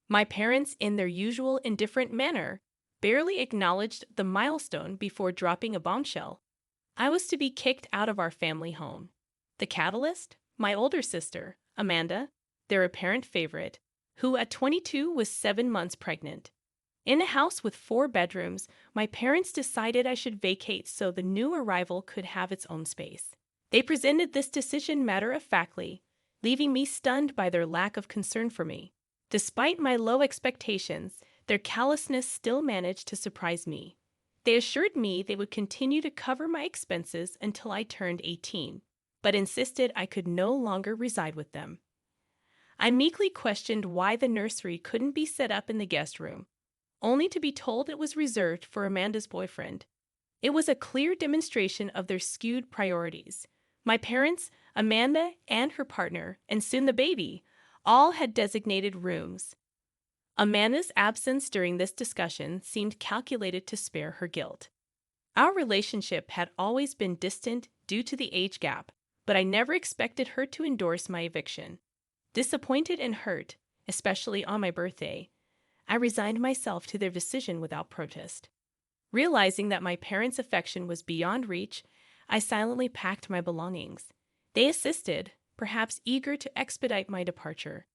My parents, in their usual indifferent manner, barely acknowledged the milestone before dropping a bombshell. I was to be kicked out of our family home. The catalyst? My older sister, Amanda, their apparent favorite, who at 22 was 7 months pregnant. In a house with 4 bedrooms, my parents decided I should vacate so the new arrival could have its own space. They presented this decision matter-of-factly, leaving me stunned by their lack of concern for me. Despite my low expectations, their callousness still managed to surprise me. They assured me they would continue to cover my expenses until I turned 18, but insisted I could no longer reside with them. I meekly questioned why the nursery couldn't be set up in the guest room, only to be told it was reserved for Amanda's boyfriend. It was a clear demonstration of their skewed priorities. My parents, Amanda and her partner, and soon the baby, all had designated rooms. Amanda's absence during this discussion seemed calculated to spare her guilt. Our relationship had always been distant due to the age gap, but I never expected her to endorse my eviction. Disappointed and hurt, especially on my birthday, I resigned myself to their decision without protest. Realizing that my parents' affection was beyond reach, I silently packed my belongings. They assisted, perhaps eager to expedite my departure.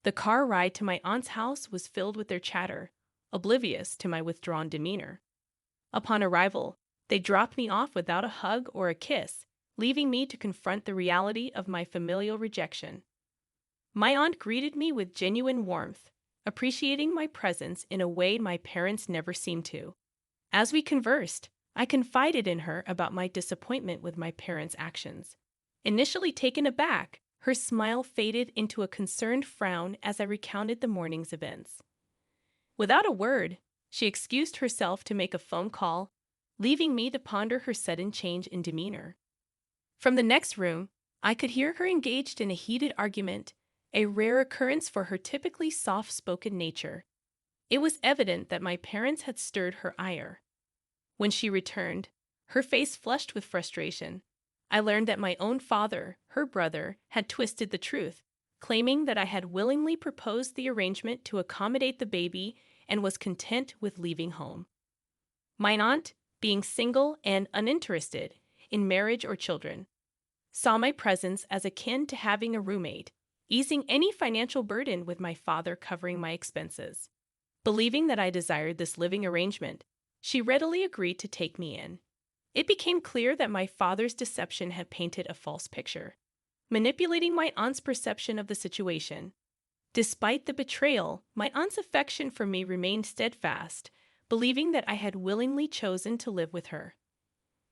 The car ride to my aunt's house was filled with their chatter, oblivious to my withdrawn demeanor. Upon arrival, they dropped me off without a hug or a kiss, leaving me to confront the reality of my familial rejection. My aunt greeted me with genuine warmth, appreciating my presence in a way my parents never seemed to. As we conversed, I confided in her about my disappointment with my parents' actions. Initially taken aback, her smile faded into a concerned frown as I recounted the morning's events. Without a word, she excused herself to make a phone call, leaving me to ponder her sudden change in demeanor. From the next room, I could hear her engaged in a heated argument, a rare occurrence for her typically soft-spoken nature. It was evident that my parents had stirred her ire. When she returned, her face flushed with frustration, I learned that my own father, her brother, had twisted the truth, claiming that I had willingly proposed the arrangement to accommodate the baby and was content with leaving home. My aunt, being single and uninterested in marriage or children, saw my presence as akin to having a roommate, easing any financial burden with my father covering my expenses. Believing that I desired this living arrangement, she readily agreed to take me in. It became clear that my father's deception had painted a false picture, manipulating my aunt's perception of the situation. Despite the betrayal, my aunt's affection for me remained steadfast, believing that I had willingly chosen to live with her.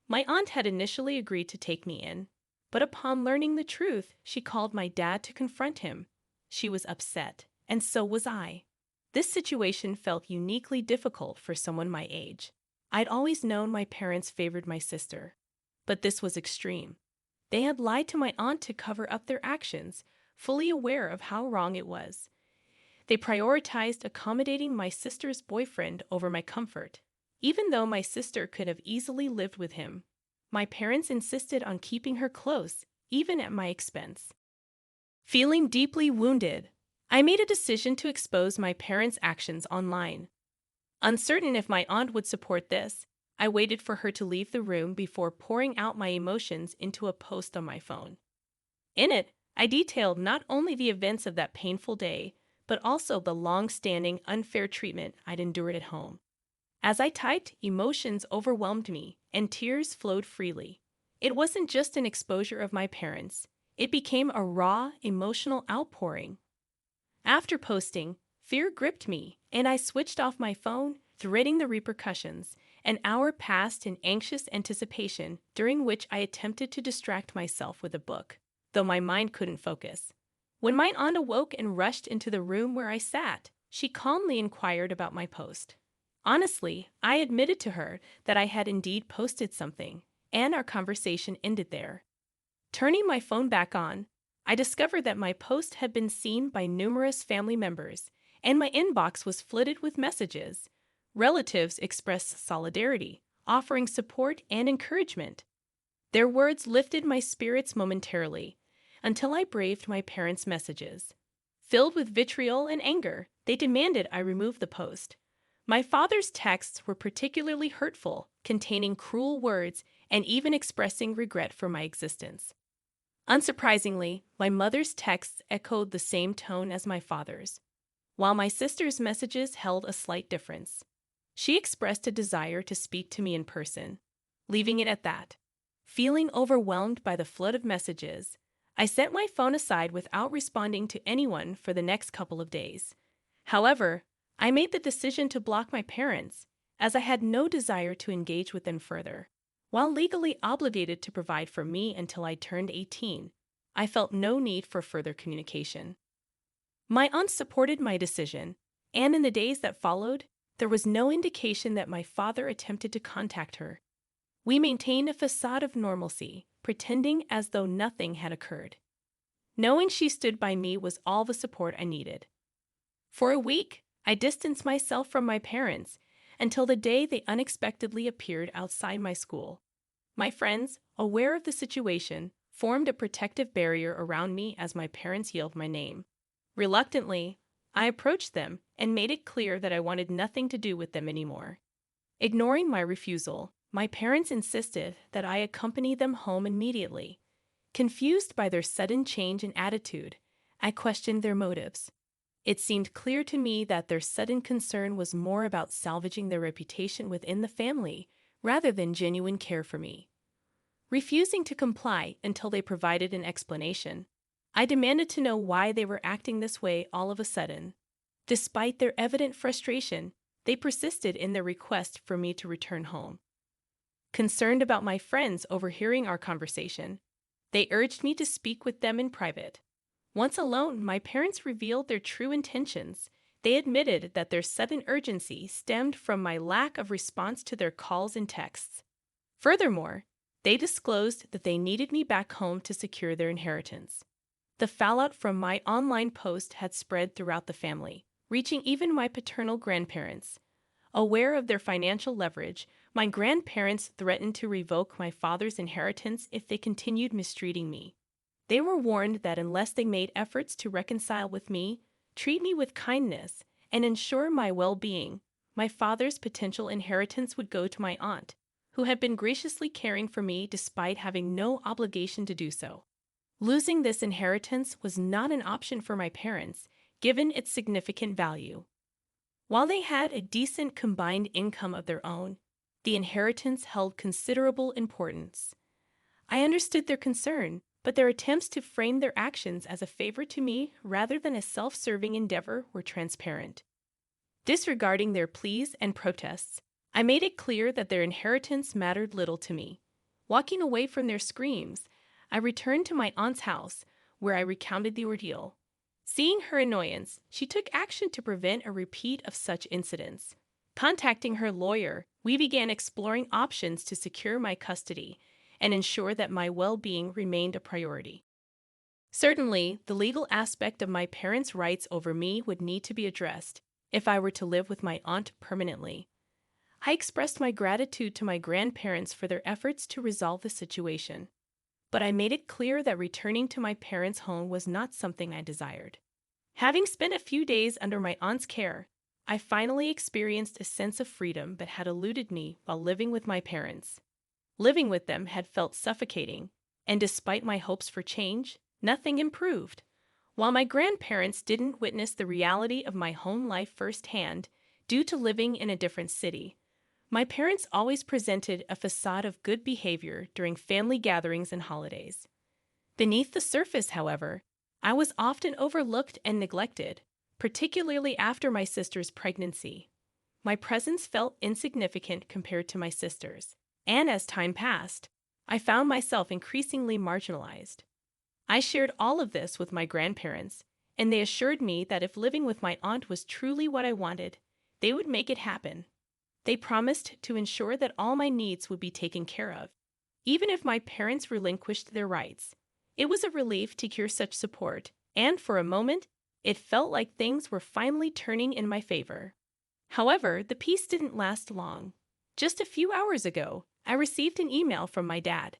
My aunt had initially agreed to take me in, but upon learning the truth, she called my dad to confront him. She was upset, and so was I. This situation felt uniquely difficult for someone my age. I'd always known my parents favored my sister, but this was extreme. They had lied to my aunt to cover up their actions, fully aware of how wrong it was. They prioritized accommodating my sister's boyfriend over my comfort. Even though my sister could have easily lived with him, my parents insisted on keeping her close, even at my expense. Feeling deeply wounded, I made a decision to expose my parents' actions online. Uncertain if my aunt would support this, I waited for her to leave the room before pouring out my emotions into a post on my phone. In it, I detailed not only the events of that painful day, but also the long-standing unfair treatment I'd endured at home. As I typed, emotions overwhelmed me, and tears flowed freely. It wasn't just an exposure of my parents. It became a raw, emotional outpouring. After posting, fear gripped me, and I switched off my phone, dreading the repercussions. An hour passed in anxious anticipation, during which I attempted to distract myself with a book, though my mind couldn't focus. When my aunt awoke and rushed into the room where I sat, she calmly inquired about my post. Honestly, I admitted to her that I had indeed posted something, and our conversation ended there. Turning my phone back on, I discovered that my post had been seen by numerous family members, and my inbox was flooded with messages. Relatives expressed solidarity, offering support and encouragement. Their words lifted my spirits momentarily, until I braved my parents' messages. Filled with vitriol and anger, they demanded I remove the post. My father's texts were particularly hurtful, containing cruel words and even expressing regret for my existence. Unsurprisingly, my mother's texts echoed the same tone as my father's, while my sister's messages held a slight difference. She expressed a desire to speak to me in person, leaving it at that. Feeling overwhelmed by the flood of messages, I set my phone aside without responding to anyone for the next couple of days. However, I made the decision to block my parents, as I had no desire to engage with them further. While legally obligated to provide for me until I turned 18, I felt no need for further communication. My aunt supported my decision, and in the days that followed, there was no indication that my father attempted to contact her. We maintained a facade of normalcy, pretending as though nothing had occurred. Knowing she stood by me was all the support I needed. For a week, I distanced myself from my parents until the day they unexpectedly appeared outside my school. My friends, aware of the situation, formed a protective barrier around me as my parents yelled my name. Reluctantly, I approached them and made it clear that I wanted nothing to do with them anymore. Ignoring my refusal, my parents insisted that I accompany them home immediately. Confused by their sudden change in attitude, I questioned their motives. It seemed clear to me that their sudden concern was more about salvaging their reputation within the family rather than genuine care for me. Refusing to comply until they provided an explanation, I demanded to know why they were acting this way all of a sudden. Despite their evident frustration, they persisted in their request for me to return home. Concerned about my friends overhearing our conversation, they urged me to speak with them in private. Once alone, my parents revealed their true intentions. They admitted that their sudden urgency stemmed from my lack of response to their calls and texts. Furthermore, they disclosed that they needed me back home to secure their inheritance. The fallout from my online post had spread throughout the family, reaching even my paternal grandparents. Aware of their financial leverage, my grandparents threatened to revoke my father's inheritance if they continued mistreating me. They were warned that unless they made efforts to reconcile with me, treat me with kindness, and ensure my well-being, my father's potential inheritance would go to my aunt, who had been graciously caring for me despite having no obligation to do so. Losing this inheritance was not an option for my parents, given its significant value. While they had a decent combined income of their own, the inheritance held considerable importance. I understood their concern, but their attempts to frame their actions as a favor to me rather than a self-serving endeavor were transparent. Disregarding their pleas and protests, I made it clear that their inheritance mattered little to me. Walking away from their screams, I returned to my aunt's house, where I recounted the ordeal. Seeing her annoyance, she took action to prevent a repeat of such incidents. Contacting her lawyer, we began exploring options to secure my custody and ensure that my well-being remained a priority. Certainly, the legal aspect of my parents' rights over me would need to be addressed if I were to live with my aunt permanently. I expressed my gratitude to my grandparents for their efforts to resolve the situation, but I made it clear that returning to my parents' home was not something I desired. Having spent a few days under my aunt's care, I finally experienced a sense of freedom that had eluded me while living with my parents. Living with them had felt suffocating, and despite my hopes for change, nothing improved. While my grandparents didn't witness the reality of my home life firsthand due to living in a different city, my parents always presented a facade of good behavior during family gatherings and holidays. Beneath the surface, however, I was often overlooked and neglected, particularly after my sister's pregnancy. My presence felt insignificant compared to my sister's, and as time passed, I found myself increasingly marginalized. I shared all of this with my grandparents, and they assured me that if living with my aunt was truly what I wanted, they would make it happen. They promised to ensure that all my needs would be taken care of, even if my parents relinquished their rights. It was a relief to hear such support, and for a moment, it felt like things were finally turning in my favor. However, the peace didn't last long. Just a few hours ago, I received an email from my dad.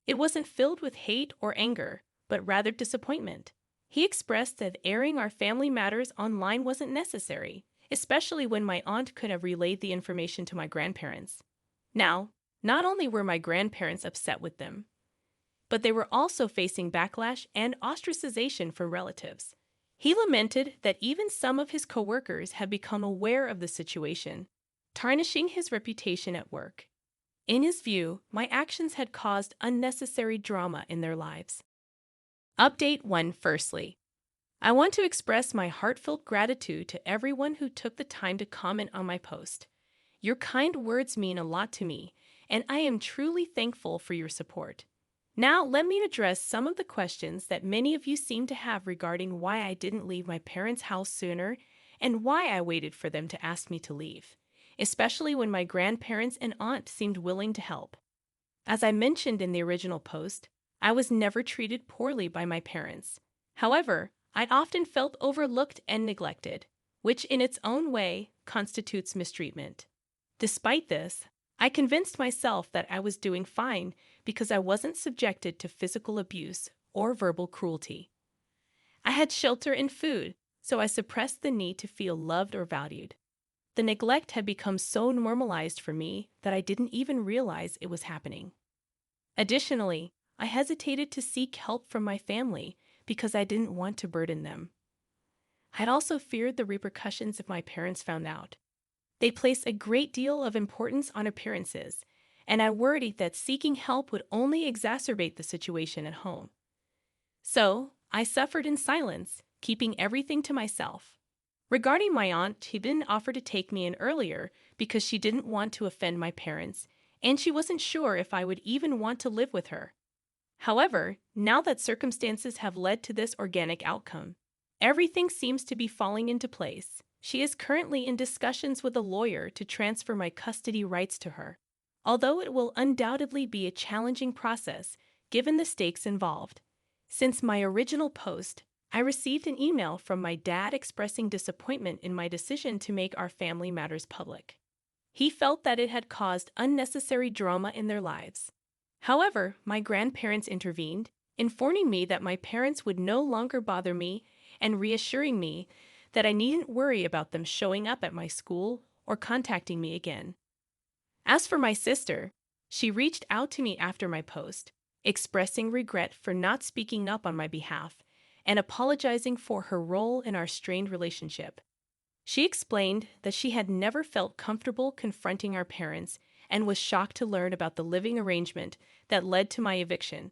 It wasn't filled with hate or anger, but rather disappointment. He expressed that airing our family matters online wasn't necessary, especially when my aunt could have relayed the information to my grandparents. Now, not only were my grandparents upset with them, but they were also facing backlash and ostracization from relatives. He lamented that even some of his coworkers had become aware of the situation, tarnishing his reputation at work. In his view, my actions had caused unnecessary drama in their lives. Update 1. Firstly, I want to express my heartfelt gratitude to everyone who took the time to comment on my post. Your kind words mean a lot to me, and I am truly thankful for your support. Now, let me address some of the questions that many of you seem to have regarding why I didn't leave my parents' house sooner and why I waited for them to ask me to leave, especially when my grandparents and aunt seemed willing to help. As I mentioned in the original post, I was never treated poorly by my parents. However, I'd often felt overlooked and neglected, which in its own way constitutes mistreatment. Despite this, I convinced myself that I was doing fine because I wasn't subjected to physical abuse or verbal cruelty. I had shelter and food, so I suppressed the need to feel loved or valued. The neglect had become so normalized for me that I didn't even realize it was happening. Additionally, I hesitated to seek help from my family because I didn't want to burden them. I'd also feared the repercussions if my parents found out. They place a great deal of importance on appearances, and I worried that seeking help would only exacerbate the situation at home. So, I suffered in silence, keeping everything to myself. Regarding my aunt, she didn't offer to take me in earlier because she didn't want to offend my parents, and she wasn't sure if I would even want to live with her. However, now that circumstances have led to this organic outcome, everything seems to be falling into place. She is currently in discussions with a lawyer to transfer my custody rights to her, although it will undoubtedly be a challenging process given the stakes involved. Since my original post, I received an email from my dad expressing disappointment in my decision to make our family matters public. He felt that it had caused unnecessary drama in their lives. However, my grandparents intervened, informing me that my parents would no longer bother me and reassuring me that I needn't worry about them showing up at my school or contacting me again. As for my sister, she reached out to me after my post, expressing regret for not speaking up on my behalf and apologizing for her role in our strained relationship. She explained that she had never felt comfortable confronting our parents and was shocked to learn about the living arrangement that led to my eviction.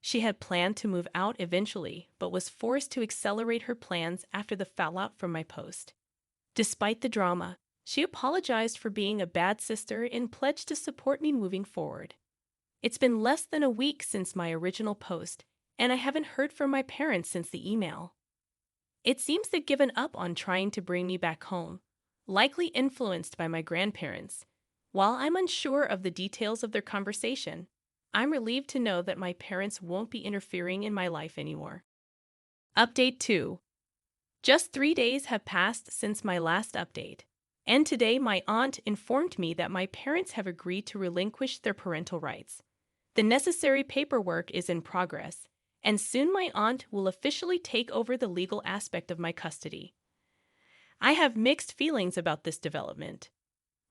She had planned to move out eventually, but was forced to accelerate her plans after the fallout from my post. Despite the drama, she apologized for being a bad sister and pledged to support me moving forward. It's been less than a week since my original post, and I haven't heard from my parents since the email. It seems they've given up on trying to bring me back home, likely influenced by my grandparents. While I'm unsure of the details of their conversation, I'm relieved to know that my parents won't be interfering in my life anymore. Update 2. Just 3 days have passed since my last update, and today my aunt informed me that my parents have agreed to relinquish their parental rights. The necessary paperwork is in progress, and soon my aunt will officially take over the legal aspect of my custody. I have mixed feelings about this development.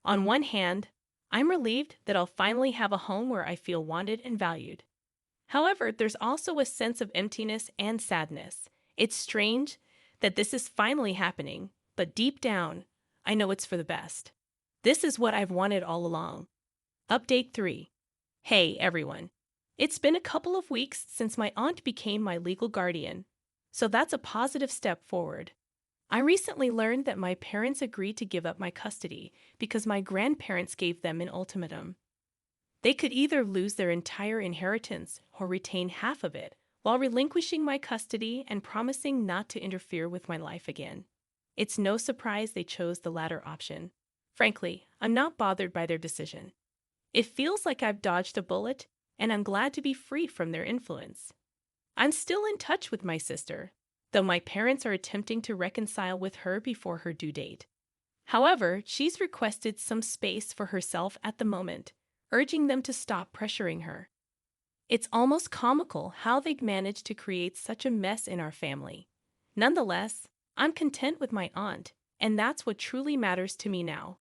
On one hand, I'm relieved that I'll finally have a home where I feel wanted and valued. However, there's also a sense of emptiness and sadness. It's strange that this is finally happening, but deep down, I know it's for the best. This is what I've wanted all along. Update 3. Hey, everyone. It's been a couple of weeks since my aunt became my legal guardian, so that's a positive step forward. I recently learned that my parents agreed to give up my custody because my grandparents gave them an ultimatum. They could either lose their entire inheritance or retain half of it, while relinquishing my custody and promising not to interfere with my life again. It's no surprise they chose the latter option. Frankly, I'm not bothered by their decision. It feels like I've dodged a bullet, and I'm glad to be free from their influence. I'm still in touch with my sister, though my parents are attempting to reconcile with her before her due date. However, she's requested some space for herself at the moment, urging them to stop pressuring her. It's almost comical how they managed to create such a mess in our family. Nonetheless, I'm content with my aunt, and that's what truly matters to me now.